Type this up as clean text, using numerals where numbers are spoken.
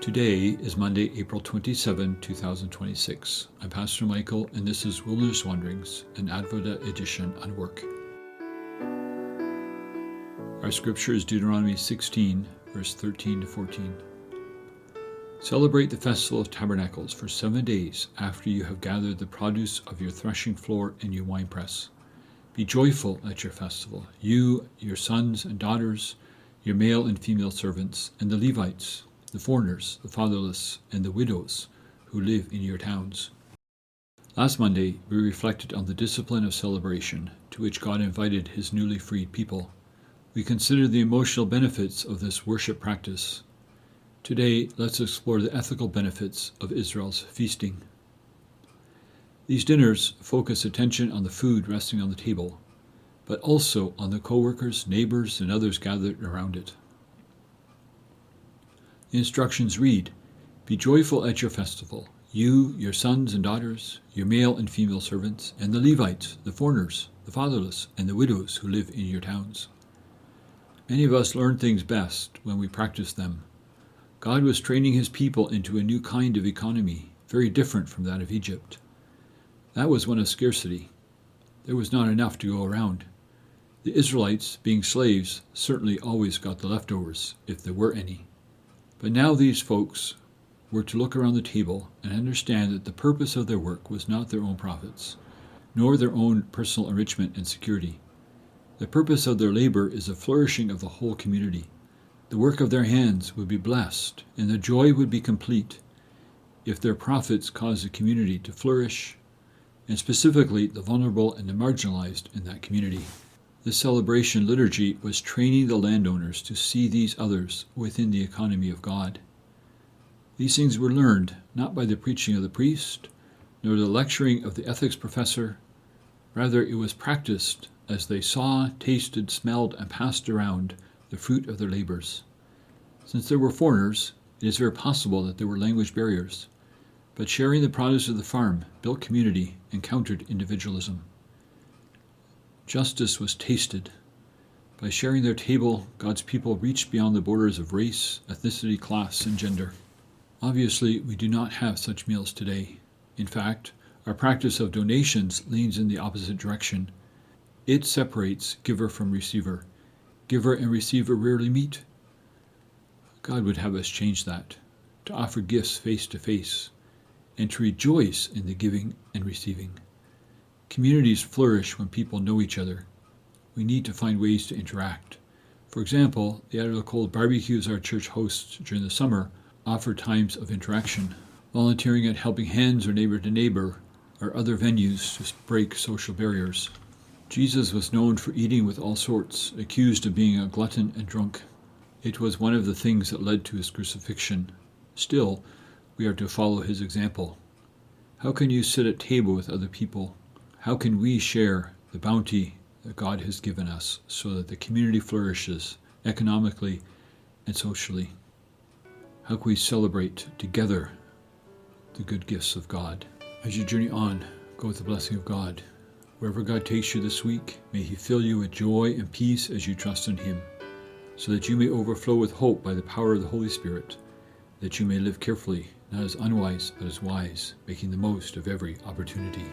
Today is Monday, April 27, 2026. I'm Pastor Michael, and this is Wilderness Wanderings, an Advent edition on work. Our scripture is Deuteronomy 16, verse 13 to 14. Celebrate the Festival of Tabernacles for 7 days after you have gathered the produce of your threshing floor and your winepress. Be joyful at your festival, you, your sons and daughters, your male and female servants, and the Levites, the foreigners, the fatherless, and the widows who live in your towns. Last Monday, we reflected on the discipline of celebration to which God invited his newly freed people. We considered the emotional benefits of this worship practice. Today, let's explore the ethical benefits of Israel's feasting. These dinners focus attention on the food resting on the table, but also on the coworkers, neighbours, and others gathered around it. The instructions read, "Be joyful at your festival, you, your sons and daughters, your male and female servants, and the Levites, the foreigners, the fatherless, and the widows who live in your towns." Many of us learn things best when we practice them. God was training his people into a new kind of economy, very different from that of Egypt. That was one of scarcity. There was not enough to go around. The Israelites, being slaves, certainly always got the leftovers, if there were any. But now these folks were to look around the table and understand that the purpose of their work was not their own profits, nor their own personal enrichment and security. The purpose of their labor is the flourishing of the whole community. The work of their hands would be blessed, and the joy would be complete if their profits caused the community to flourish, and specifically the vulnerable and the marginalized in that community. This celebration liturgy was training the landowners to see these others within the economy of God. These things were learned not by the preaching of the priest, nor the lecturing of the ethics professor. Rather, it was practiced as they saw, tasted, smelled, and passed around the fruit of their labors. Since there were foreigners, it is very possible that there were language barriers, but sharing the produce of the farm built community and countered individualism. Justice was tasted. By sharing their table, God's people reached beyond the borders of race, ethnicity, class, and gender. Obviously, we do not have such meals today. In fact, our practice of donations leans in the opposite direction. It separates giver from receiver. Giver and receiver rarely meet. God would have us change that, to offer gifts face to face, and to rejoice in the giving and receiving. Communities flourish when people know each other. We need to find ways to interact. For example, the out-of-the-cold barbecues our church hosts during the summer offer times of interaction. Volunteering at Helping Hands or Neighbor to Neighbor are other venues to break social barriers. Jesus was known for eating with all sorts, accused of being a glutton and drunk. It was one of the things that led to his crucifixion. Still, we are to follow his example. How can you sit at table with other people? How can we share the bounty that God has given us so that the community flourishes economically and socially? How can we celebrate together the good gifts of God? As you journey on, go with the blessing of God. Wherever God takes you this week, may he fill you with joy and peace as you trust in him, so that you may overflow with hope by the power of the Holy Spirit, that you may live carefully, not as unwise, but as wise, making the most of every opportunity.